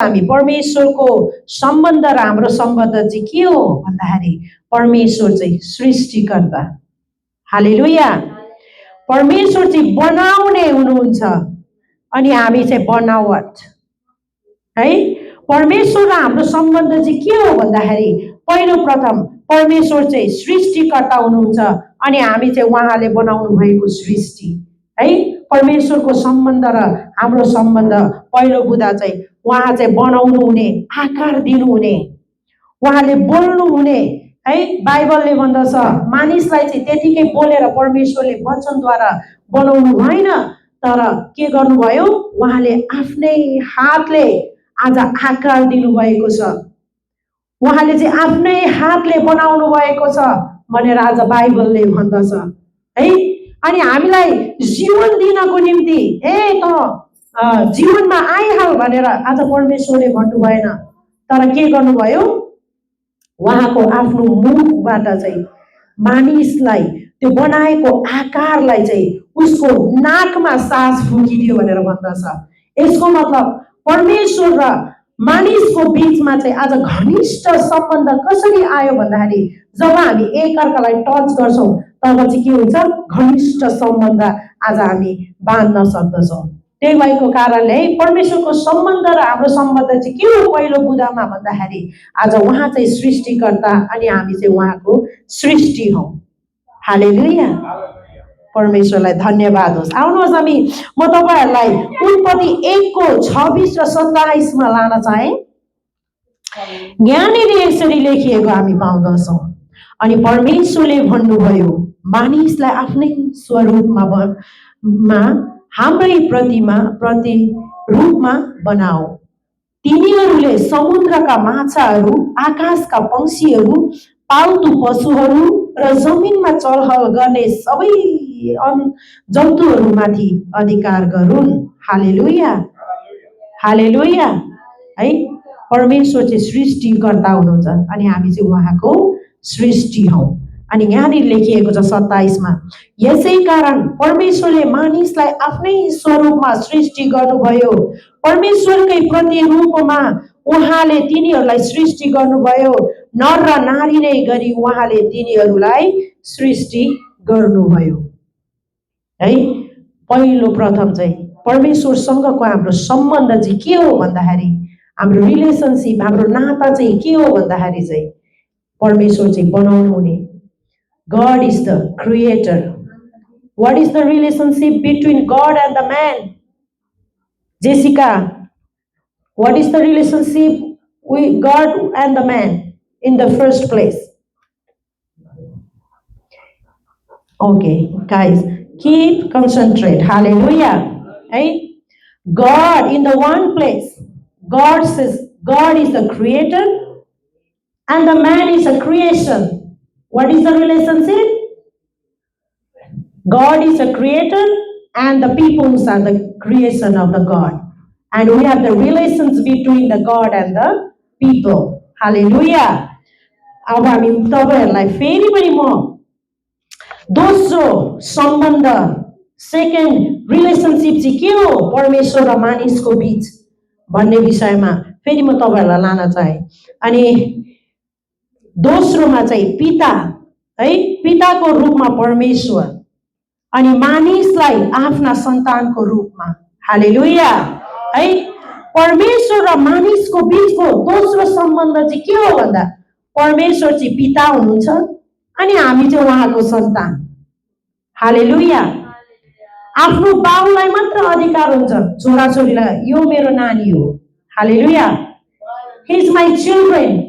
हामी परमेश्वरको सम्बन्ध र हाम्रो सम्बन्ध चाहिँ के हो भन्दाखेरि परमेश्वर चाहिँ सृष्टिकर्ता। हालेलुया। परमेश्वर चाहिँ बनाउने हुनुहुन्छ अनि हामी चाहिँ बनावट है। परमेश्वर र हाम्रो सम्बन्ध चाहिँ के हो भन्दाखेरि पहिलो प्रथम परमेश्वर चाहिँ सृष्टिकर्ता हुनुहुन्छ अनि हामी चाहिँ उहाँले बनाउनु भएको सृष्टि है। परमेश्वरको सम्बन्ध र हाम्रो सम्बन्ध पहिलो बुँदा चाहिँ उहाँ चाहिँ बनाउनु हुने, आकार दिनुहुने, उहाँले बोल्नु हुने है। बाइबलले भन्दछ मानिसलाई चाहिँ त्यतिकै बोलेर परमेश्वरले वचनद्वारा बनाउनु भएन, तर के गर्नुभयो उहाँले आफ्नै हातले आज आकार दिनुभएको छ। उहाँले चाहिँ आफ्नै हातले बनाउनु भएको छ भनेर आज बाइबलले भन्दछ है। अनि हामीलाई जीवन दिनको निम्ति त जीवनमा आइहाल भनेर आज परमेश्वरले भन्नु भएन, तर के गर्नुभयो उहाँको आफ्नो मुखबाट चाहिँ मानिसलाई त्यो बनाएको आकारलाई चाहिँ उसको नाकमा सास फुकिदियो भनेर भन्दछ। यसको मतलब परमेश्वर र मानिसको बीचमा चाहिँ आज घनिष्ठ सम्बन्ध कसरी आयो भन्दाखेरि जब हामी एकअर्कालाई टच गर्छौँ तब चाहिँ के हुन्छ, घनिष्ठ सम्बन्ध आज हामी बाँध्न सक्दछौँ। त्यही भएको कारणले परमेश्वरको सम्बन्ध र हाम्रो सम्बन्ध चाहिँ के हो पहिलो बुँदामा भन्दाखेरि आज उहाँ चाहिँ सृष्टिकर्ता अनि हामी चाहिँ उहाँको सृष्टि हौँ। हालेलुया। परमेश्वरलाई धन्यवाद होस्। आउनुहोस् हामी म तपाईहरुलाई उत्पत्ति 1:26 र 27 मा लान चाहे। ज्ञानीले यसरी लेखिएको हामी पाउँदछौँ। अनि परमेश्वरले भन्नुभयो मानिसलाई आफ्नै स्वरूपमा हाम्रै प्रति रूपमा बनाऊ। तिनीहरूले समुद्रका माछाहरू, आकाशका पंक्षीहरू, पाल्तु पशुहरू र जमिनमा चलहल गर्ने सबै जन्तुहरूमाथि अधिकार गरून्। हालेलुया। हालेलुया है। परमेश्वर चाहिँ सृष्टिकर्ता हुनुहुन्छ अनि हामी चाहिँ उहाँको सृष्टि हौँ। अनि यहाँनिर लेखिएको छ 27 मा, यसै कारण परमेश्वरले मानिसलाई आफ्नै स्वरूपमा सृष्टि गर्नुभयो, परमेश्वरकै प्रतिरूपमा उहाँले तिनीहरूलाई सृष्टि गर्नुभयो, नर र नारी नै गरी उहाँले तिनीहरूलाई सृष्टि गर्नुभयो है। पहिलो प्रथम चाहिँ परमेश्वरसँगको हाम्रो सम्बन्ध चाहिँ के हो भन्दाखेरि हाम्रो रिलेसनसिप, हाम्रो नाता चाहिँ के हो भन्दाखेरि चाहिँ परमेश्वर चाहिँ बनाउनु हुने। God is the creator. What is the relationship between God and the man? Jessica, what is the relationship with God and the man in the first place? Okay, guys, keep concentrate. Hallelujah. Hey? God in the one place. God says God is the creator and the man is a creation. What is the relationship? God is a creator and the peoples are the creation of the God. And we have the relations between the God and the people. Hallelujah. अब हामी तपाईहरुलाई फेरि पनि म दोस्रो सम्बन्ध, second relationship चाहिँ के हो परमेश्वर र मानिसको बीच भन्ने विषयमा फेरि म तपाईहरुलाई लान चाहे। अनि दोस्रोमा चाहिँ पिता है, पिताको रूपमा परमेश्वर अनि मानिसलाई आफ्ना सन्तानको रूपमा। हालेलुया है। परमेश्वर र मानिसको बीचको दोस्रो सम्बन्ध चाहिँ के हो भन्दा परमेश्वर चाहिँ पिता हुनुहुन्छ अनि हामी चाहिँ उहाँको सन्तान। हालेलुया। आफ्नो बाउलाई मात्र अधिकार हुन्छ छोराछोरीलाई, यो मेरो नानी हो। हालेलुया। He is my children.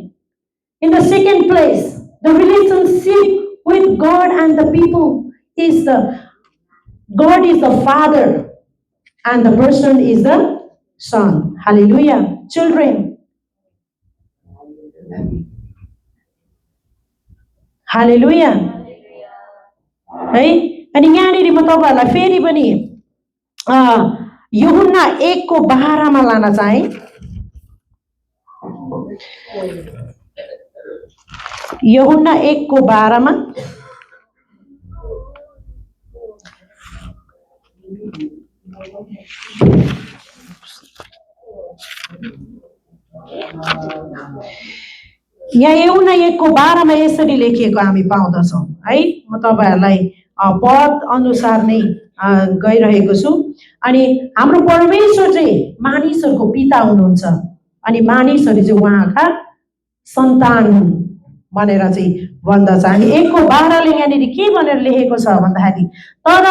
In the second place, the relationship with God and the people is God is the Father and the person is the Son. Hallelujah. Children. Hallelujah. है। अनि यहाँनिर म तपाईहरुलाई फेरि पनि यूहन्ना 1:12 मा लान चाहे। यूहन्ना 1:12 मा यहाँ एउना 1:12 यसरी लेखिएको हामी पाउँदछौँ है। म तपाईँहरूलाई पद अनुसार नै गइरहेको छु। अनि हाम्रो परमेश्वर चाहिँ मानिसहरूको पिता हुनुहुन्छ अनि मानिसहरू चाहिँ उहाँका सन्तान हुन् भनेर चाहिँ भन्दछ। अनि 1:12 यहाँनिर के भनेर लेखेको छ भन्दाखेरि, तर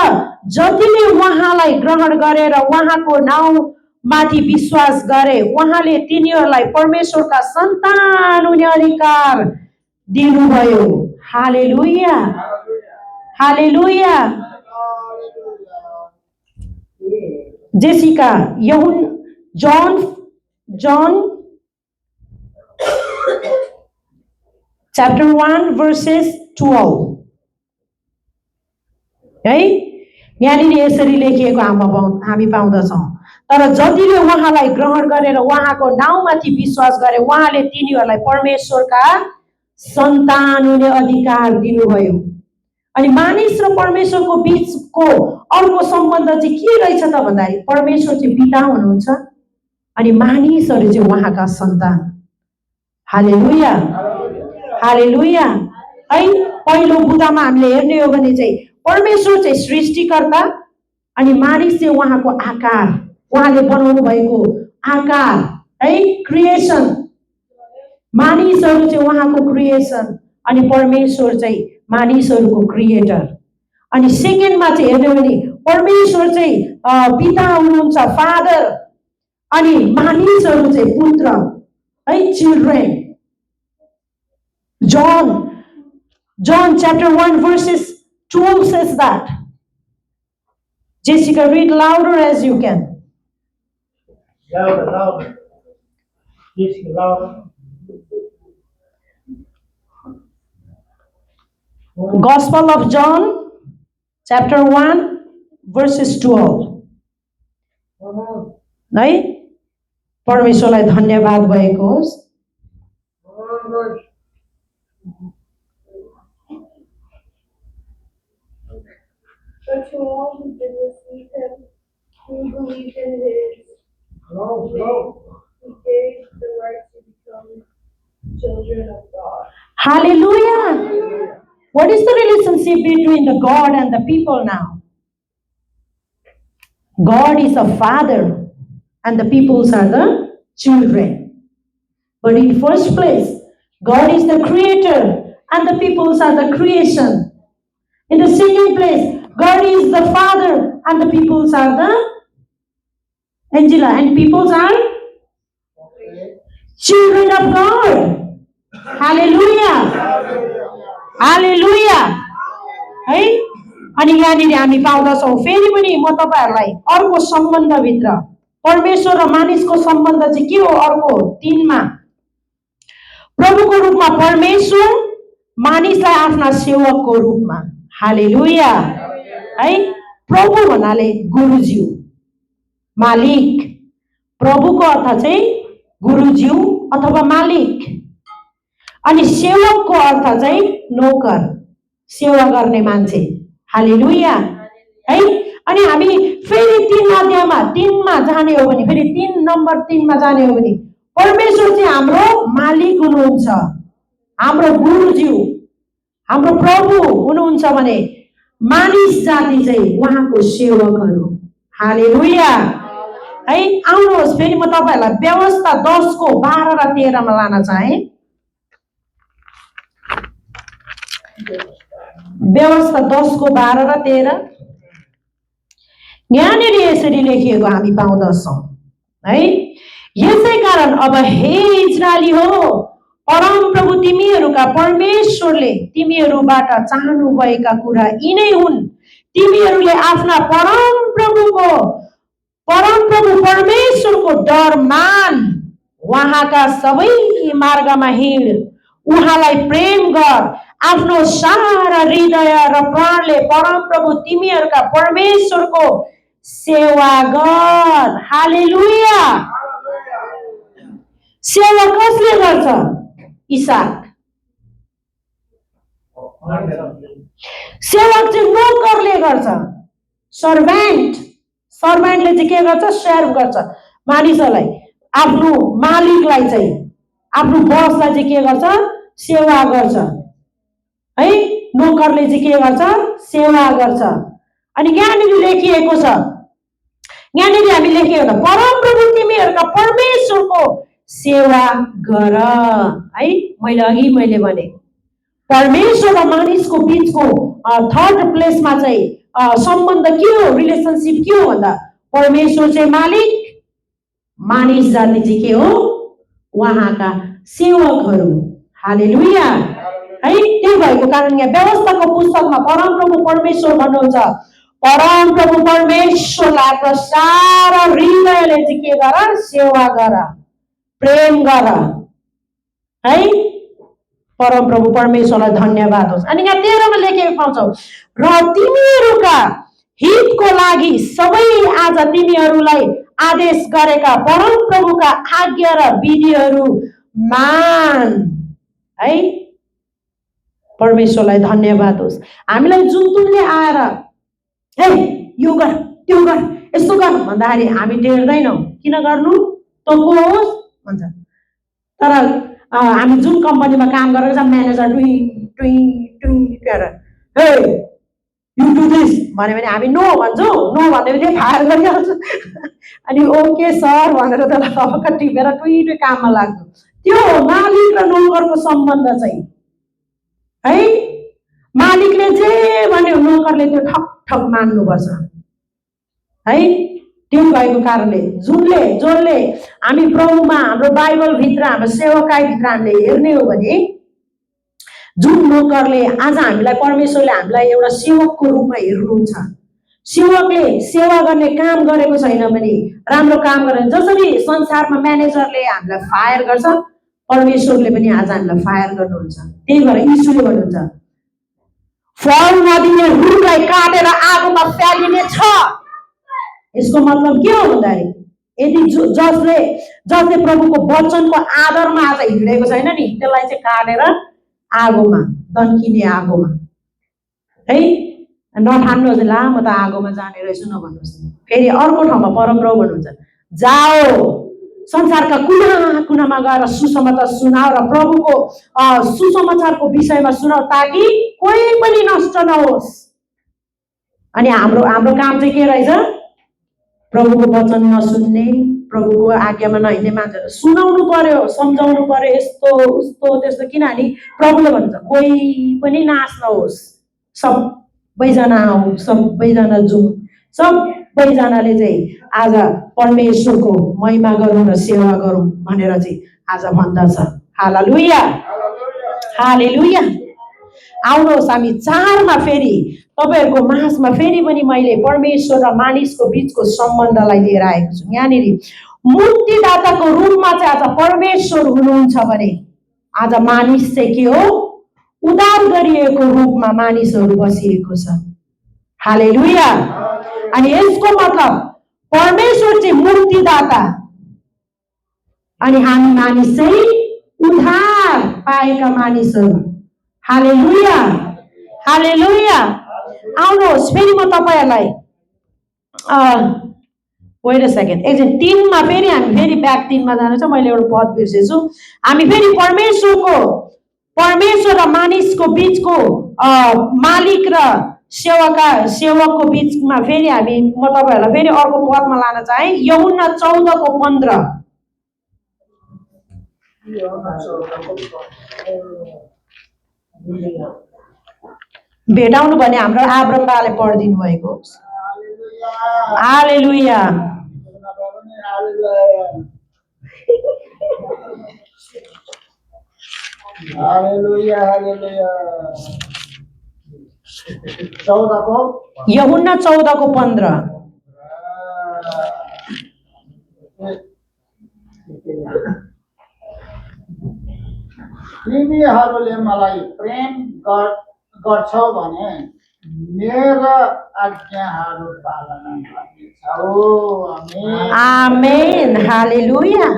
जतिले उहाँलाई ग्रहण गरेर उहाँको नाउँमाथि विश्वास गरे उहाँले तिनीहरूलाई परमेश्वरका सन्तान हुने अधिकार दिनुभयो। Hallelujah, hallelujah. जेसिका, John chapter 1 verses 12 है, यहाँनिर यसरी लेखिएको हामी पाउँदछौँ, तर जतिले उहाँलाई ग्रहण गरेर उहाँको नाउँमाथि विश्वास गरे उहाँले तिनीहरूलाई परमेश्वरका सन्तान हुने अधिकार दिनुभयो। अनि मानिस र परमेश्वरको बीचको अर्को सम्बन्ध चाहिँ के रहेछ त भन्दाखेरि, परमेश्वर चाहिँ पिता हुनुहुन्छ अनि मानिसहरू चाहिँ उहाँका सन्तान। हालेलुया, हालेलुया है। पहिलो बुँदामा हामीले हेर्ने हो भने चाहिँ परमेश्वर चाहिँ सृष्टिकर्ता अनि मानिस चाहिँ उहाँको आकार, उहाँले बनाउनु भएको आकार है, क्रिएसन। मानिसहरू चाहिँ उहाँको क्रिएसन अनि परमेश्वर चाहिँ मानिसहरूको क्रिएटर। अनि सेकेन्डमा चाहिँ हेर्ने हो भने परमेश्वर चाहिँ पिता हुनुहुन्छ, फादर, अनि मानिसहरू चाहिँ पुत्र है, children. John chapter 1 verses 12 says that. Jessica, read louder as you can. Louder, louder. Jessica, louder. Gospel of John chapter 1 verses 12 है। परमेश्वरलाई धन्यवाद भएको होस्। But to all who did receive him, who believed in his name, he gave the right to become children of God. Hallelujah! What is the relationship between the God and the people now? God is a father and the peoples are the children. But in first place, God is the creator and the peoples are the creation. In the second place, God is the father and the peoples are the Angela, and peoples are children of God. Hallelujah! Hallelujah! है। अनि यहाँनिर हामी पाउँदछौँ फेरि पनि म तपाईहरुलाई अर्को सम्बन्धभित्र परमेश्वर र मानिसको सम्बन्ध चाहिँ के हो। अर्को 3 मा प्रभुको रूपमा परमेश्वर मानिसलाई आफ्ना सेवकको रूपमा। हालेलुया है। प्रभु भन्नाले गुरुज्यू, मालिक। प्रभुको अर्थ चाहिँ गुरुज्यू अथवा मालिक। अनि सेवकको अर्थ चाहिँ नोकर, सेवा गर्ने मान्छे। हालेलुया है। अनि हामी फेरि 3 अध्यायमा 3 मा जाने हो भने, फेरि 3 नम्बर 3 मा जाने हो भने परमेश्वर चाहिँ हाम्रो मालिक हुनुहुन्छ, हाम्रो गुरुज्यू, हाम्रो प्रभु हुनुहुन्छ भने मानिस जाति चाहिँ उहाँको सेवकहरू। हालेलुया है। आउनुहोस् फेरि म तपाईहरुलाई व्यवस्था 10 को 12 र 13 मा लान चाहे। व्यवस्था 10 को 12 र 13 यहाँनिर यसरी लेखिएको हामी पाउँदछौँ है। यसै कारण अब हे इजरायली हो, परम प्रभु तिमीहरूका परमेश्वरले तिमीहरूबाट चाहनु भएका कुरा यिनै हुन्। तिमीहरूले आफ्ना परम प्रभु परमेश्वरको डर मान, उहाँका सबै मार्गमा हिँड, उहाँलाई प्रेम गर, आफ्नो सारा हृदय र प्राणले परम प्रभु तिमीहरूका परमेश्वरको सेवा गर। हालेलुया। सेवा कसले गर्छ? इसाक। सेवक चाहिँ नोकरले गर्छ। सर्भेन्टले चाहिँ के गर्छ? सर्भ गर्छ मानिसहरूलाई। आफ्नो मालिकलाई चाहिँ आफ्नो बसलाई चाहिँ के गर्छ सेवा गर्छ है नोकरले चाहिँ के गर्छ सेवा गर्छ अनि यहाँनिर लेखिएको छ यहाँनिर हामी लेखेको छ परमप्रभु तिमीहरूका परमेश्वरको सेवा गर है मैले भने परमेश्वर र मानिसको बीचको थर्ड प्लेसमा चाहिँ सम्बन्ध के हो रिलेसनसिप के हो भन्दा परमेश्वर चाहिँ मालिक मानिस जाति चाहिँ के हो उहाँका सेवकहरू हालेलुया है त्यही भएको कारण यहाँ व्यवस्थाको पुस्तकमा परमप्रभु परमेश्वर भन्नुहुन्छ परमप्रभु परमेश्वरलाई आफ्नो सारा हृदयले चाहिँ के गर सेवा गर प्रेम गर है परमप्रभु परमेश्वरलाई धन्यवाद होस् अनि यहाँ 13 मा लेखेको पाउँछौ र तिमीहरूका हितको लागि सबै आज तिमीहरूलाई आदेश गरेका परमप्रभुका आज्ञा र विधिहरू मान है परमेश्वरलाई धन्यवाद होस् हामीलाई जुन तुनले आएर हे यो गर त्यो गर यस्तो गर भन्दाखेरि हामी टेर्दैनौँ किन गर्नु त को होस् भन्छ तर हामी जुन कम्पनीमा काम गरेर छ म्यानेजर टुई टुई टुई टेर हे यु डु दिस भन्यो भने हामी नो भन्छौँ नो भन्यो भने फायर गरिहाल्छ अनि ओके सर भनेर त्यसलाई सबका टिपेर टुई टुई काममा लाग्छ त्यो मालिक र नोकरको सम्बन्ध चाहिँ है मालिकले जे भन्यो नोकरले त्यो ठक ठक मान्नुपर्छ है त्यो भएको कारणले जसले हामी प्रभुमा हाम्रो बाइबलभित्र हाम्रो सेवकाईभित्र हामीले हेर्ने हो भने जुन नोकरले आज हामीलाई परमेश्वरले हामीलाई एउटा सेवकको रूपमा हेर्नुहुन्छ सेवकले सेवा गर्ने काम गरेको छैन भने राम्रो काम गरेन जसरी संसारमा म्यानेजरले हामीलाई फायर गर्छ परमेश्वरले पनि आज हामीलाई फायर गर्नुहुन्छ त्यही भएर यीशुले भन्नुहुन्छ फल नदिने रुखलाई काटेर आगोमा फ्यालिने छ यसको मतलब के हो भन्दाखेरि यदि जसले प्रभुको वचनको आधारमा आज हिँडेको छैन नि त्यसलाई चाहिँ काटेर आगोमा दन्किने आगोमा है नठान्नुहोस् ला म त आगोमा जाने रहेछु नभन्नुहोस् फेरि अर्को ठाउँमा परमप्रभु भन्नुहुन्छ जाओ संसारका कुना कुनामा गएर सुसमाचार सुनाऊ र प्रभुको सुसमाचारको विषयमा सुनाऊ ताकि कोही पनि नष्ट नहोस् अनि हाम्रो काम चाहिँ के रहेछ प्रभुको वचन नसुन्ने प्रभुको आज्ञामा नहिँड्ने मान्छेहरू सुनाउनु पर्यो सम्झाउनु पर्यो यस्तो उस्तो त्यस्तो किनभने प्रभुले भन्छ कोही पनि नाश नहोस् सबैजना आऊ सबैजना जाउँ सबैजनाले चाहिँ आज परमेश्वरको महिमा गरौँ र सेवा गरौँ भनेर चाहिँ आज भन्दछ हालेलुया हालेलुया आउनुहोस् हामी 4 मा फेरि तपाईहरुको माझमा फेरि पनि मैले परमेश्वर र मानिसको बीचको सम्बन्धलाई लिएर आएको छु यहाँनिर मुक्तिदाताको रूपमा चाहिँ आज परमेश्वर हुनुहुन्छ भने आज मानिस चाहिँ के हो उद्धार गरिएको रूपमा मानिसहरू बसिएको छ हालेलुया अनि यसको मतलब परमेश्वर चाहिँ मुक्तिदाता अनि हामी मानिस चाहिँ उद्धार पाएका मानिसहरू हालेलुया हालेलुया आउनुहोस् फेरि म तपाईहरुलाई वेट अ सेकेन्ड एकछिन 3 मा फेरि हामी फेरि ब्याक 3 मा जानेछौँ मैले एउटा पद बिर्सेछु हामी फेरि परमेश्वर र मानिसको बीचको मालिक र सेवकको बीचमा फेरि हामी म तपाईहरुलाई फेरि अर्को पदमा लान चाहे यूहन्ना 14 को 15 भेटाउनु भने हाम्रो आब्रम बाले पढिदिनु भएको हालेलुया हालेलुया हालेलुया 14 को यूहन्ना 14 को 15 तिमीहरूले मलाई प्रेम गर्छौ भने मेरो आज्ञाहरू पालना गर्नेछौ आमेन हालेलुया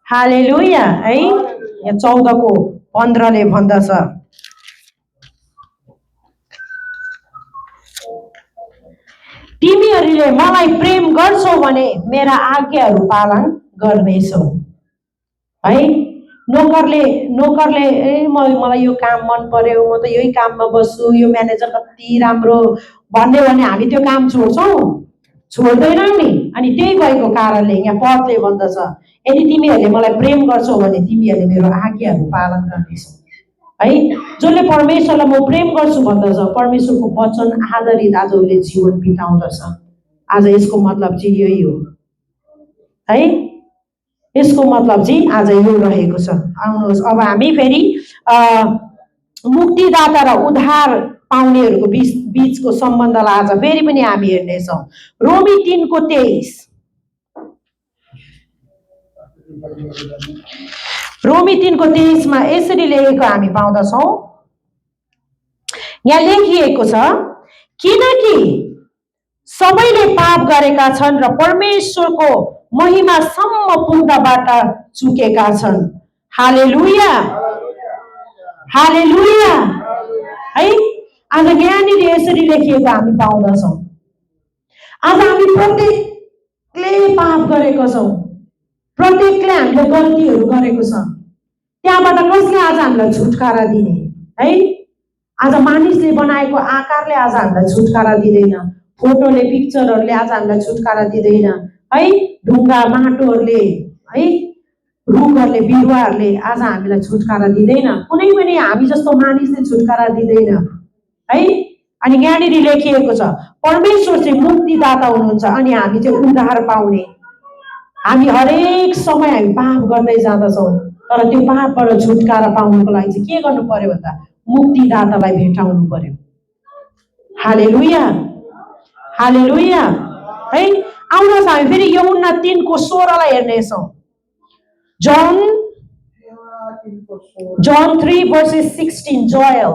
हालेलुया है यहाँ 14 को 15 ले भन्दछ तिमीहरूले तिमीले मलाई प्रेम गर्छौ भने मेरा आज्ञाहरू पालन गर्नेछौ। है, नोकरले मलाई यो काम मन पर्यो, म त यही काममा बस्छु, यो म्यानेजर कति राम्रो भन्यो भने हामी त्यो काम छोड्छौँ? छोड्दैनौँ नि। अनि त्यही भएको कारणले यहाँ पदले भन्दछ, यदि तिमीहरूले मलाई प्रेम गर्छौ भने तिमीहरूले मेरो आज्ञाहरू पालन गर्नेछौ। है, जसले परमेश्वरलाई म प्रेम गर्छु भन्दछ, परमेश्वरको वचन आधारित आज उसले जीवन बिताउँदछ। आज यसको मतलब चाहिँ यही हो। है, यसको मतलब चाहिँ आज यो रहेको छ। आउनुहोस्, अब हामी फेरि मुक्तिदाता र उद्धार पाउनेहरूको बीचको सम्बन्धलाई आज फेरि पनि हामी हेर्नेछौँ। रोमी 3:23, रोमी 3:23 मा यसरी लेखेको हामी पाउँदछौँ। यहाँ लेखिएको छ, किनकि सबैले पाप गरेका छन् र परमेश्वरको महिमासम्म पुग्नबाट चुकेका छन्। हालेलुया, हालेलुया। है, आज यहाँनिर यसरी लेखिएको हामी पाउँदछौँ। आज हामी प्रत्येकले पाप गरेका छौँ, प्रत्येकले हामीले गल्तीहरू गरेको छ। त्यहाँबाट कसले आज हामीलाई छुटकारा दिने? है, आज मानिसले बनाएको आकारले आज हामीलाई छुटकारा दिँदैन, फोटोले पिक्चरहरूले आज हामीलाई छुटकारा दिँदैन। है, ढुङ्गा माटोहरूले, है, रुखहरूले बिरुवाहरूले आज हामीलाई छुटकारा दिँदैन, कुनै पनि हामी जस्तो मानिसले छुटकारा दिँदैन। है, अनि यहाँनिर लेखिएको छ परमेश्वर चाहिँ मुक्तिदाता हुनुहुन्छ अनि हामी चाहिँ उद्धार पाउने। हामी हरेक समय हामी पाप गर्दै जाँदछौँ, तर त्यो पापबाट छुटकारा पाउनुको लागि चाहिँ के गर्नु पर्यो भन्दा मुक्तिदातालाई भेटाउनु पर्यो। हालेलुया, हालेलुया। है, आउनुहोस् हामी फेरि यूहन्ना 3:16 हेर्नेछौँ। John 3:16, Joel.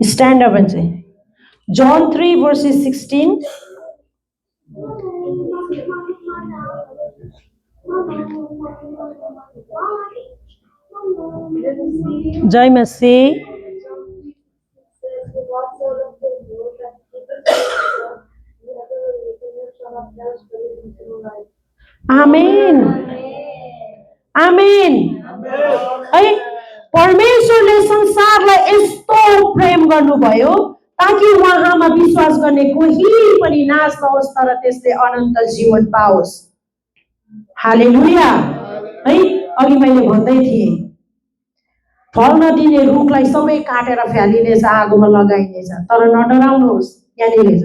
Stand up and say. John 3:16. Jai Masih. आमेन, आमेन। है, परमेश्वरले संसारलाई यस्तो प्रेम गर्नुभयो ताकि उहाँमा विश्वास गर्ने कोही पनि नाश नहोस् तर त्यसले अनन्त जीवन पाओस्। हालेलुया। है, अघि मैले भन्दै थिएँ, फल नदिने रुखलाई सबै काटेर फ्यालिनेछ, आगोमा लगाइनेछ, तर नडराउनुहोस्। यहाँनिर छ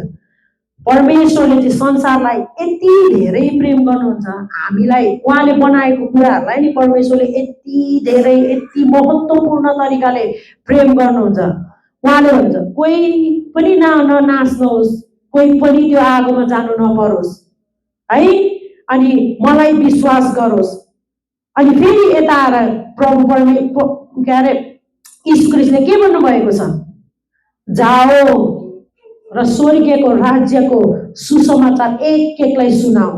परमेश्वरले चाहिँ संसारलाई यति धेरै प्रेम गर्नुहुन्छ, हामीलाई उहाँले बनाएको कुराहरूलाई नि परमेश्वरले यति धेरै यति महत्त्वपूर्ण तरिकाले प्रेम गर्नुहुन्छ। उहाँले भन्छ कोही पनि ननाश नहोस्, कोही पनि त्यो आगोमा जानु नपरोस्। है, अनि मलाई विश्वास गरोस्। अनि फेरि यता आएर प्रभु के अरे यीशु ख्रीष्टले के भन्नुभएको छ? जाओ र स्वर्गीयको राज्यको सुसमाचार एकलाई सुनाऊ।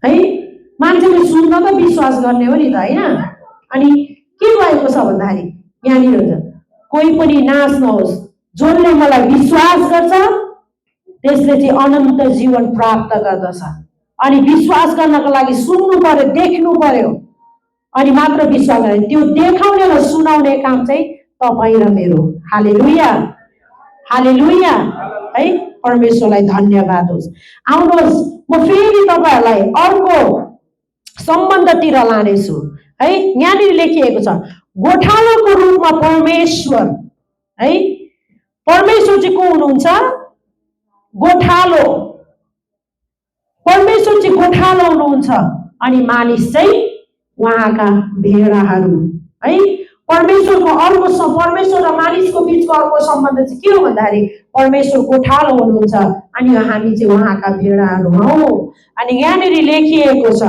है, मान्छेले सुन्न त विश्वास गर्ने हो नि त, होइन? अनि के भएको छ भन्दाखेरि यहाँनिर हुन्छ कोही पनि नाश नहोस्, जसले मलाई विश्वास गर्छ त्यसले चाहिँ अनन्त जीवन प्राप्त गर्दछ। अनि विश्वास गर्नको लागि सुन्नु पर्यो, देख्नु पर्यो, अनि मात्र विश्वास गर्ने। त्यो देखाउने र सुनाउने काम चाहिँ तपाईँ र मेरो। हालेलुया, हालेलुया। है, परमेश्वरलाई धन्यवाद होस्। आउनुहोस्, म फेरि तपाईँहरूलाई अर्को सम्बन्धतिर लानेछु। है, यहाँनिर लेखिएको छ गोठालोको रूपमा परमेश्वर। है, परमेश्वर चाहिँ को हुनुहुन्छ? गोठालो। परमेश्वर चाहिँ गोठालो हुनुहुन्छ अनि मानिस चाहिँ उहाँका भेडाहरू। है, परमेश्वरको अर्को परमेश्वर र मानिसको बिचको अर्को सम्बन्ध चाहिँ के हो भन्दाखेरि परमेश्वर गोठालो हुनुहुन्छ अनि हामी चाहिँ उहाँका भेडाहरू हौ। अनि यहाँनिर लेखिएको छ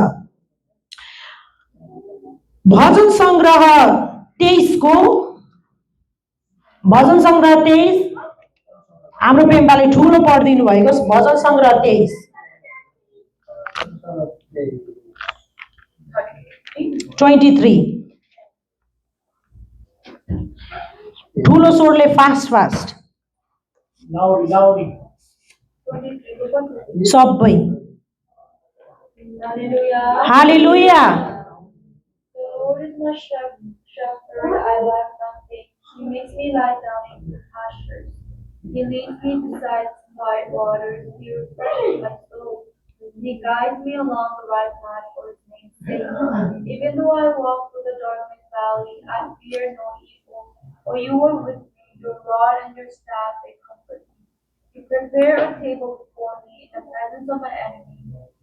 भजन सङ्ग्रह 23 हाम्रो पेम्बाले ठुलो पढिदिनु भएको छ। भजन सङ्ग्रह 23 ठुलो स्वरले फास्ट लाउडी लाउडी 23. सबै Hallelujah. Hallelujah The Lord is my shepherd, I lack nothing. He makes me lie down in green pastures. He leads me beside quiet waters. He refreshes my soul. He guides me along the right path for his name's sake. Even though I walk through the darkest valley, I fear no evil. For you are with me, your rod and your staff, they comfort me. You prepare a table before me in the presence of my enemies.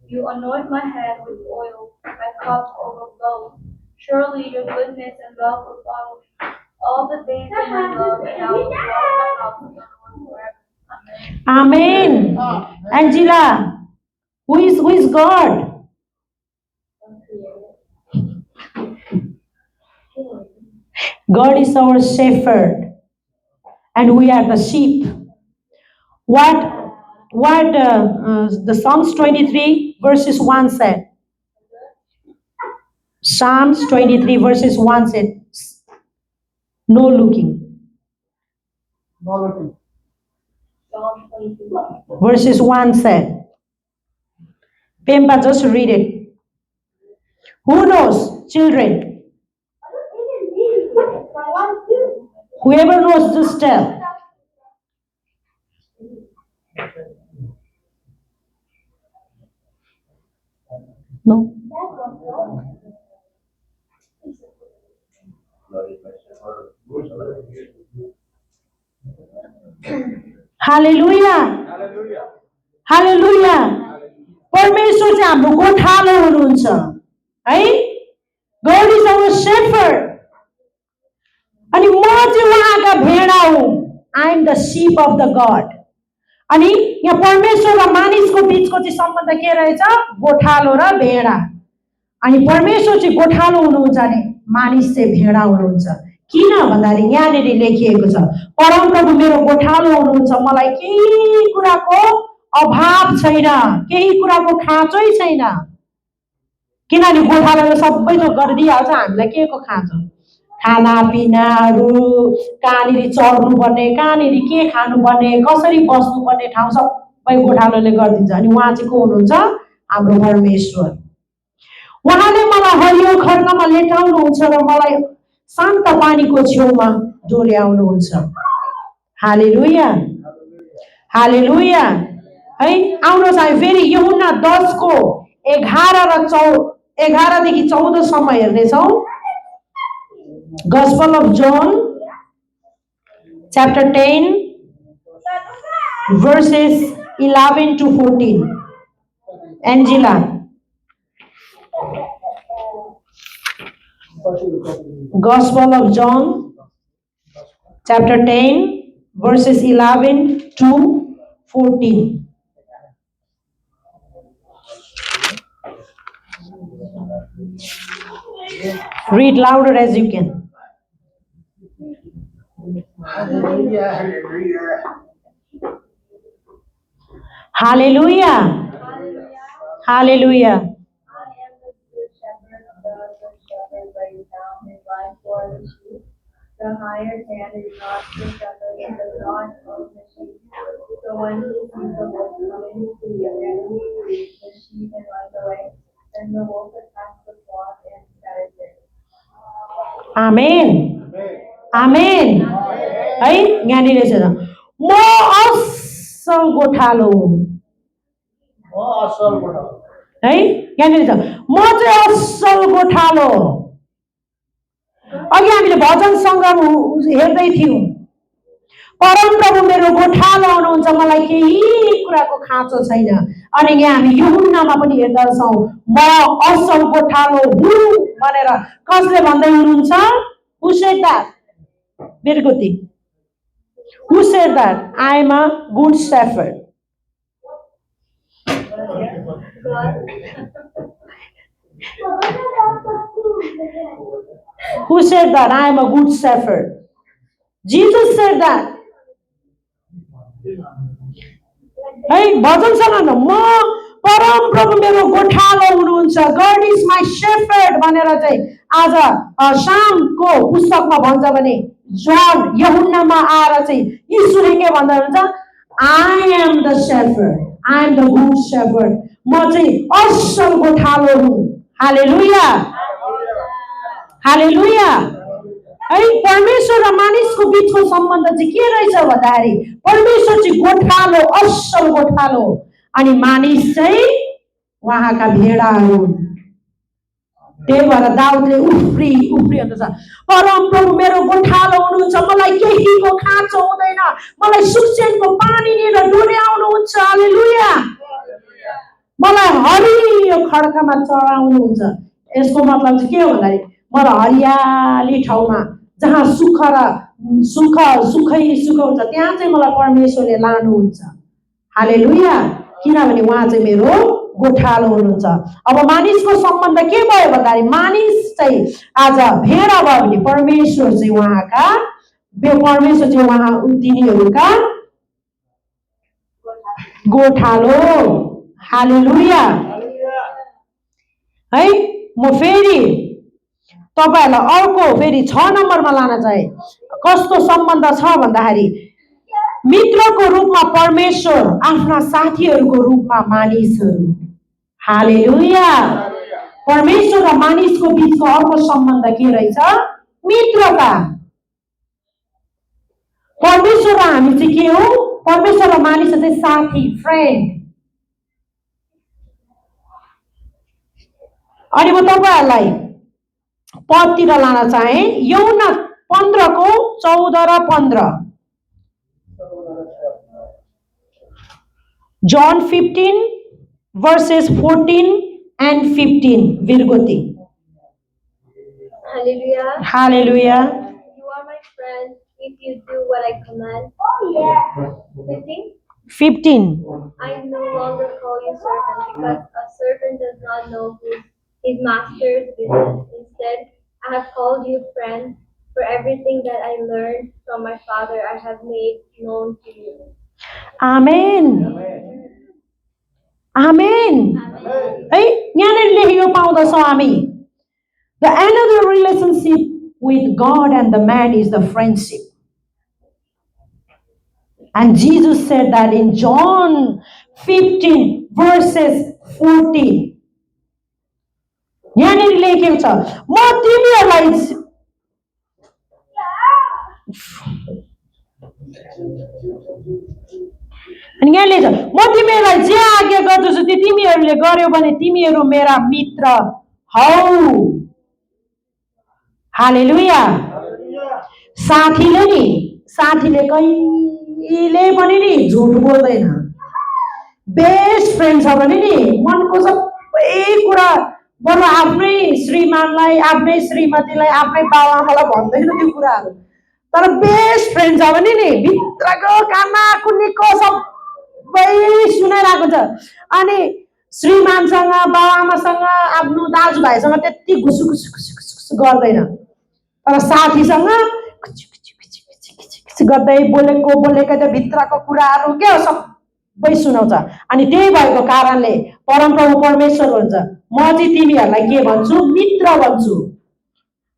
You anoint my head with oil, my cup overflows. Surely your goodness and love will follow me all the days of my love, and I will dwell in the house of the Lord forever. Amen. Amen Angela who is God God is our shepherd and we are the sheep what the Psalms 23 verses 1 said Psalms 23 verses 1 said no looking नलुटी Psalm 22. verses 1 said Pemba just read it who knows children whoever knows just tell no Hallelujah Hallelujah परमेश्वर चाहिँ हाम्रो गोठालो हुनुहुन्छ है God is our shepherd अनि म चाहिँ उहाँका भेडा हुँ I am the sheep of the God अनि यहाँ परमेश्वर र मानिसको बीचको चाहिँ सम्बन्ध के रहेछ गोठालो र भेडा अनि परमेश्वर चाहिँ गोठालो हुनुहुन्छ भने मानिस चाहिँ भेडा हुनुहुन्छ किन भन्दाखेरि यहाँनिर लेखिएको छ परमप्रभु मेरो गोठालो हुनुहुन्छ मलाई केही कुराको अभाव छैन केही कुराको खाँचै छैन किनभने गोठालोले सबै थोक गरिदिइहाल्छ हामीलाई के को खाँचो खानापिनाहरू कहाँनिर चढ्नुपर्ने कहाँनिर के खानुपर्ने कसरी बस्नुपर्ने ठाउँ सबै गोठालोले गरिदिन्छ अनि उहाँ चाहिँ को हुनुहुन्छ हाम्रो परमेश्वर उहाँले मलाई हरियो खड्कामा लेटाउनुहुन्छ र मलाई शान्त पानीको छेउमा डोर्याउनुहुन्छ हालेलुया हालेलुया है आउनुहोस् हामी फेरि यूहन्ना 10 को 11 देखि 14 सम्म हेर्नेछौँ Gospel of John chapter 10 verses 11 to 14 Angela Gospel of John chapter 10 verses 11 to 14 Read louder as you can. Hallelujah, hallelujah. Hallelujah. Hallelujah. I am the good shepherd, the good shepherd lays down his life for the sheep. The hired hand is not the shepherd and does not own the sheep. So when he sees the wolf coming, he abandons the sheep and runs away. Then the wolf attacks the flock and scatters it. Amen. Amen. है यहाँनिर छ म असल गोठालो हुँ असल गोठा है यहाँनिर छ म चाहिँ असल गोठालो अघि हामीले भजन सङ्गम हेर्दै थियौँ परमप्रभु मेरो गोठालो हुनुहुन्छ मलाई केही कुराको खाँचो छैन अनि यहाँ हामी यूहन्नामा पनि हेर्दा छौँ म असल गोठालो हुँ भनेर कसले भन्दै हुनुहुन्छ Who said that? Very good thing. Who said that? I am a good shepherd. Who said that? I am a good shepherd. Jesus said that. है भजन सुन म परम प्रभु मेरो गोठालो हुनुहुन्छ God is my shepherd भनेर चाहिँ आज शामको पुस्तकमा भन्छ भने जन यूहन्नामा आएर चाहिँ यीशुले के भन्दै हुनुहुन्छ I am the shepherd. I am the good shepherd. म चाहिँ असल गोठालो हुँ. हालेलुया. हालेलुया. है परमेश्वर र मानिसको बीचको सम्बन्ध चाहिँ के रहेछ भन्दाखेरि परमेश्वर चाहिँ गोठालो, असल गोठालो अनि मानिस चाहिँ उहाँका भेडाहरू हुन्. त्यही भएर दाउदले उफ्री भन्दछ, परम प्रभु मेरो गोठालो हुनुहुन्छ, मलाई केहीको खाँचो हुँदैन, मलाई सुक्सेनको पानीनिर डोर्याउनुहुन्छ. हालेलुया. मलाई हरियो खड्कामा चढाउनुहुन्छ. यसको मतलब चाहिँ के हो भन्दाखेरि मलाई हरियाली ठाउँमा जहाँ सुख हुन्छ त्यहाँ चाहिँ मलाई परमेश्वरले लानुहुन्छ. हालेलुया. किनभने उहाँ चाहिँ मेरो गोठालो हुनुहुन्छ. अब मानिसको सम्बन्ध के भयो भन्दाखेरि मानिस चाहिँ आज भेडा भयो भने परमेश्वर चाहिँ तिनीहरूका गोठालो. हालेलुया. है म फेरि तपाईहरुलाई अर्को फेरि 6 नम्बरमा लान चाहे. कस्तो सम्बन्ध छ भन्दाखेरि मित्रको रूपमा परमेश्वर, आफ्ना साथीहरूको रूपमा मानिसहरू. हालेलुया. परमेश्वर र मानिसको बीचको अर्को सम्बन्ध के रहेछ? मित्रता. परमेश्वर र हामी चाहिँ के हो? परमेश्वर र मानिस चाहिँ साथी, फ्रेन्ड. अनि म तपाईहरुलाई पदतिर लान चाहे. यूहन्ना 15 को 14 र 15. John 15 verses 14 and 15. Virgoti. Hallelujah. Hallelujah. You are my friends if you do what I command. Oh yeah. 15. I no longer call you servant because a servant does not know his master's business. Instead, I have called you friends, for everything that I learned from my Father I have made known to you. Amen. Amen. है यहाँनिर लेखेको पाउँदछौँ हामी. The another relationship with God and the man is the friendship. And Jesus said that in John 15 verses 14. यहाँनिर लेखेको छ, म तिमीहरूलाई अनि यहाँ लेख्छ, म तिमीहरूलाई जे आज्ञा गर्दछु त्यो तिमीहरूले गर्यौ भने तिमीहरू मेरा मित्र हौ. हालेलुया. साथीले कहिले पनि नि झुट बोल्दैन. बेस्ट फ्रेन्ड छ भने नि मनको सबै कुरा बरु आफ्नै श्रीमानलाई, आफ्नै श्रीमतीलाई, आफ्नै बाबुआमालाई भन्दैन त्यो कुराहरू. तर बेस्ट फ्रेन्ड छ भने नि भित्रको कानमा कुन्नीको सबै सुनाइरहेको छ. अनि श्रीमानसँग, बाबुआमासँग, आफ्नो दाजुभाइसँग त्यति घुसु गर्दैन. तर साथीसँग गर्दै बोलेको त भित्रको कुराहरू के हो सबै सुनाउँछ. अनि त्यही भएको कारणले परमप्रभु परमेश्वर भन्छ, म चाहिँ तिमीहरूलाई के भन्छु? मित्र भन्छु,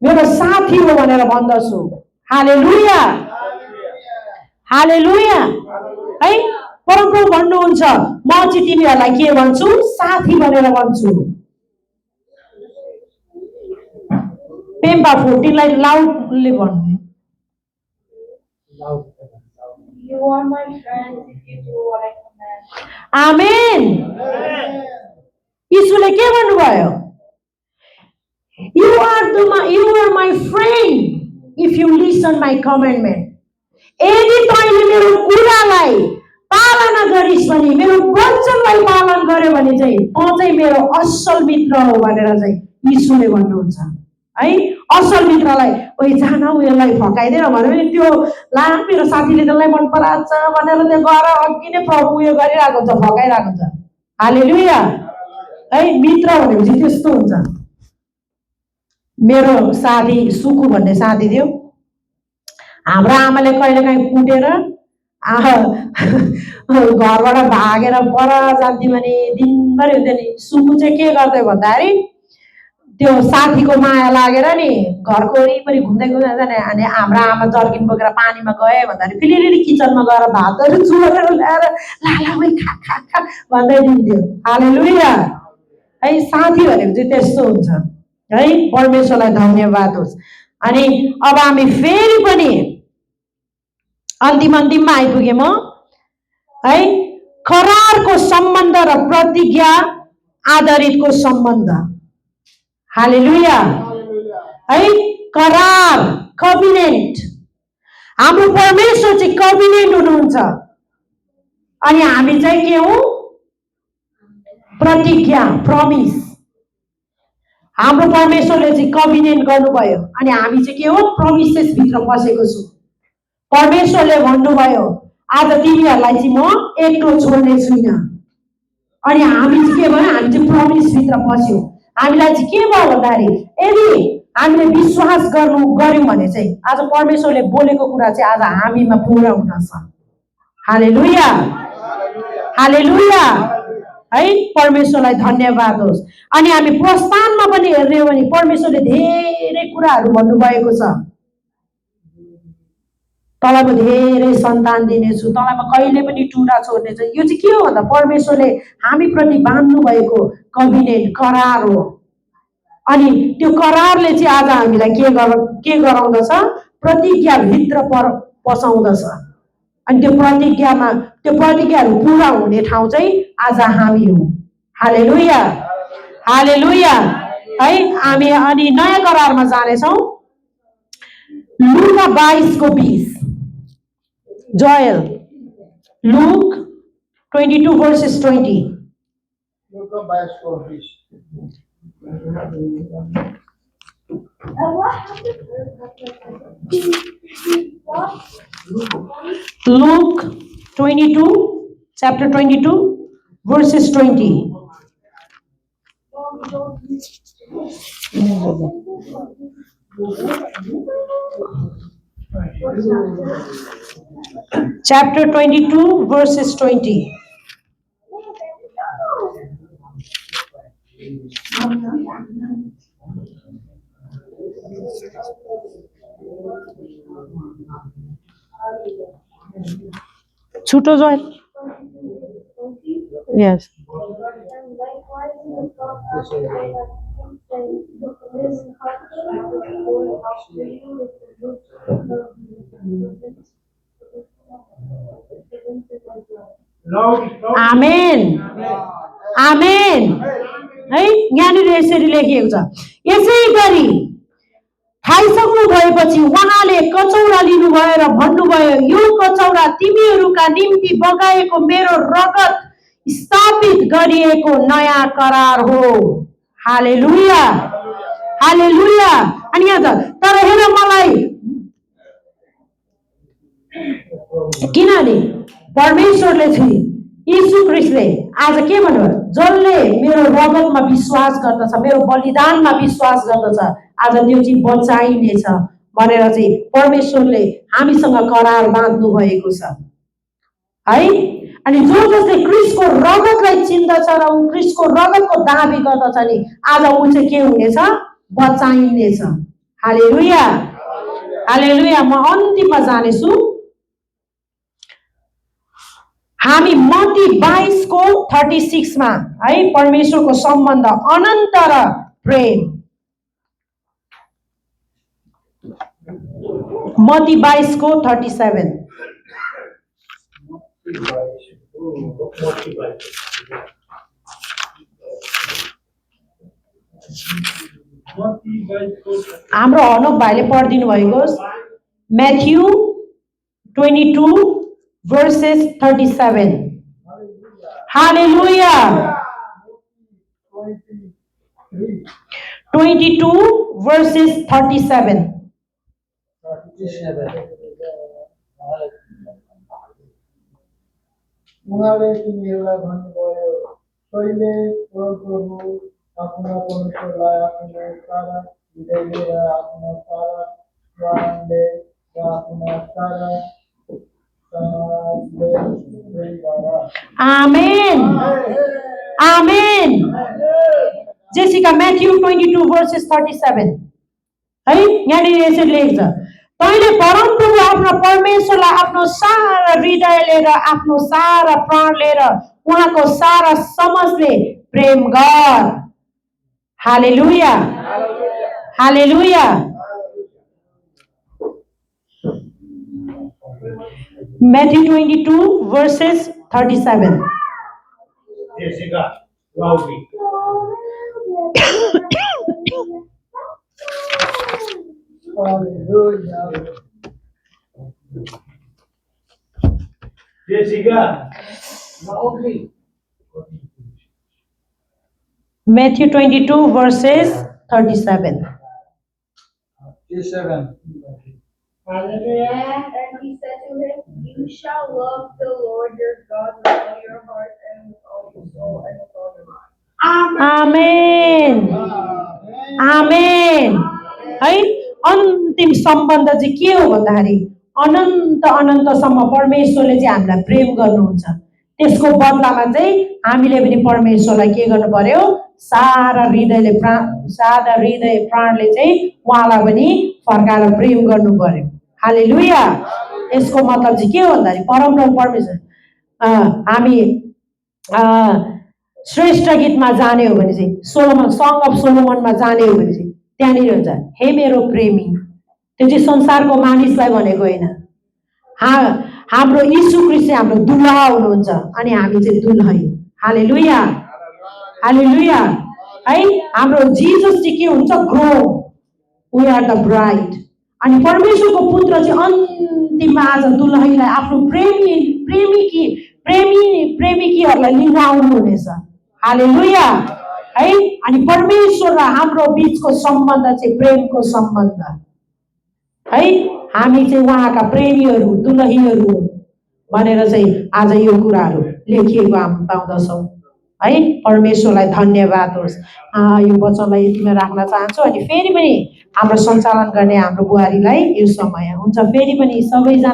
मेरो साथी हो भनेर भन्दछु. हालेलुया. हालेलुया. है परमप्रभु भन्नुहुन्छ, म चाहिँ तिमीहरूलाई के भन्छु? साथी भनेर भन्छु. पेम्पा 14 लाई लाउडले भन्नु. You are my friends if you do what I command. आमेन. यीशुले के भन्नुभयो? You are my friend if you listen my commandment. यदि तैँले मेरो कुरालाई पालना गरिस् भने, मेरो वचनलाई पालन गर्यो भने चाहिँ म चाहिँ मेरो असल मित्र हो भनेर चाहिँ यीशुले भन्नुहुन्छ. है असल मित्रलाई ओइ जान उयोलाई फकाइदिएर भन्यो भने त्यो ला मेरो साथीले त्यसलाई मन पराउँछ भनेर त्यो गएर अघि नै प्रभु उयो गरिरहेको हुन्छ, फकाइरहेको हुन्छ. हालेलुया. है मित्र भनेपछि त्यस्तो हुन्छ. मेरो साथी सुकु भन्ने साथी थियो. हाम्रो आमाले कहिलेकाहीँ कुटेर घरबाट भागेर पर जान्थ्यो भने दिनभरि हुन्थ्यो नि. सुकु चाहिँ के गर्दै भन्दाखेरि त्यो साथीको माया लागेर नि घरको वरिपरि घुम्दै घुम्दै अनि हाम्रो आमा जर्किन बोकेर पानीमा गए भन्दाखेरि फेरि किचनमा गएर भातहरू चुलेर ल्याएर लालामै खा खा खा भन्दै दिन्थ्यो। हालेलुया। है साथी भनेको चाहिँ त्यस्तो हुन्छ है। परमेश्वरलाई धन्यवाद होस्। अनि अब हामी फेरि पनि अन्तिममा आइपुगेँ म है। करारको सम्बन्ध र प्रतिज्ञा आधारितको सम्बन्ध। हालेलुया है। करार कभिनेन्ट, हाम्रो परमेश्वर चाहिँ कभिनेन्ट हुनुहुन्छ अनि हामी चाहिँ के हौ? प्रतिज्ञा, प्रमिस। हाम्रो परमेश्वरले चाहिँ कभिनेन्ट गर्नुभयो अनि हामी चाहिँ के हो? प्रमिसेस भित्र बसेको छु। परमेश्वरले भन्नुभयो आज तिमीहरूलाई चाहिँ म एक्लो छोड्ने छुइनँ अनि हामी चाहिँ के भयो? हामी चाहिँ प्रमिस भित्र बस्यौँ। हामीलाई चाहिँ के भयो भन्दाखेरि यदि हामीले विश्वास गर्यौँ भने चाहिँ आज परमेश्वरले बोलेको कुरा चाहिँ आज हामीमा पुरा हुँदछ। हालेलुया हालेलुया है। परमेश्वरलाई धन्यवाद होस्। अनि हामी प्रस्थानमा पनि हेर्ने हो भने परमेश्वरले धेरै कुराहरू भन्नुभएको छ। तँलाई म धेरै सन्तान दिनेछु, तँलाई म कहिले पनि टुरा छोड्ने छैन। यो चाहिँ के हो भन्दा परमेश्वरले हामीप्रति बाँध्नु भएको कभिनेन्ट, करार हो। अनि त्यो करारले चाहिँ आज हामीलाई के गराउँदछ? प्रतिज्ञाभित्र पसाउँदछ। अनि त्यो प्रतिज्ञाहरू पुरा हुने ठाउँ चाहिँ आज हामी हौँ। हालेलुया हालेलुया है। हामी अनि नयाँ करारमा जानेछौँ। लुका 22:20। Joel, look 22:20। Luka 22:20. Luke 22, chapter 22:20. Chapter 22:20. Chuto Joel. Yes. आमेन आमेन है। यहाँनिर यसरी लेखिएको छ, यसै गरी खाइसक्नु भएपछि उहाँले कचौरा लिनुभयो र भन्नुभयो, यो कचौरा तिमीहरूका निम्ति बगाएको मेरो रगत स्थापित गरिएको नयाँ करार हो। हालेलुया हालेलुया। अनि यहाँ त तर हेर मलाई, किनभने परमेश्वरले चाहिँ यीशु ख्रीष्टले आज के भन्नुभयो? जसले मेरो रगतमा विश्वास गर्दछ, मेरो बलिदानमा विश्वास गर्दछ, आज त्यो चाहिँ बचाइनेछ भनेर चाहिँ परमेश्वरले हामीसँग करार बाँध्नु भएको छ है। अनि जसले क्रिस्टको रगतलाई चिन्दछ र ऊ क्रिस्टको रगतको दाबी गर्दछ नि आज ऊ चाहिँ के हुनेछ? बचाइनेछ। हालेलुया हालेलुया। म अन्तिममा जानेछु। हामी मत्ती 22:36 है। परमेश्वरको सम्बन्ध अनन्त र प्रेम। मत्ती 22:37। हाम्रो हनोक भाइले पढिदिनु भएको म्याथ्यू 22:37। हालेलुया। 22:37। उहाँले तिनीहरूलाई भन्नुभयो, तैँले प्रभु आफ्ना परमेश्वरलाई आफ्नो सारा हृदयले र आफ्नो सारा प्राणले र आफ्नो सारा सासले प्रेम गर। Amen amen. जेसिका म्याथ्यु 22 verses 37 है यहाँनिर यसरी लेख्छ तैँले परमप्रभु आफ्नो परमेश्वरलाई आफ्नो सारा हृदयले र आफ्नो सारा प्राणले र उहाँको सारा समझले प्रेम गर हालेलुया हालेलुया Matthew 22 verses 37 Jessica, loudly. Hallelujah. Jessica, loudly. Matthew 22 verses 37 37. Hallelujah. And he said to him, You shall love the Lord your God with all your heart and with all your soul and with all your mind. आमेन आमेन है अन्तिम सम्बन्ध चाहिँ के हो भन्दाखेरि अनन्त अनन्तसम्म परमेश्वरले चाहिँ हामीलाई प्रेम गर्नुहुन्छ त्यसको बदलामा चाहिँ हामीले पनि परमेश्वरलाई के गर्नु पर्यो सारा हृदय प्राणले चाहिँ उहाँलाई पनि फर्काएर प्रेम गर्नु पर्यो हालेलुया यसको मतलब चाहिँ के हो भन्दाखेरि परमप्रभु परमेश्वर हामी श्रेष्ठ गीतमा जाने हो भने चाहिँ सोलोमन सङ अफ सोलोमनमा जाने हो भने चाहिँ त्यहाँनिर हुन्छ हे मेरो प्रेमी त्यो चाहिँ संसारको मानिसलाई भनेको होइन हाम्रो यीशु ख्रीष्ट चाहिँ हाम्रो दुल्हा हुनुहुन्छ अनि हामी चाहिँ दुल्है हालेलुया हालेलुया है हाम्रो जिजस चाहिँ के हुन्छ ग्रो वी आर द ब्राइड अनि परमेश्वरको पुत्र चाहिँ अन्तिममा आज दुल्हैलाई आफ्नो प्रेमिकीहरूलाई लिन आउनुहुनेछ हालेलुया है अनि परमेश्वर र हाम्रो बीचको सम्बन्ध चाहिँ प्रेमको सम्बन्ध है हामी चाहिँ उहाँका प्रेमीहरू दुलहीहरू भनेर चाहिँ आज यो कुराहरू लेखिएको हामी पाउँदछौँ है परमेश्वरलाई धन्यवाद होस् यो वचनलाई यतिमा राख्न चाहन्छु अनि फेरि पनि हाम्रो सञ्चालन गर्ने हाम्रो बुहारीलाई यो समय हुन्छ फेरि पनि सबैजना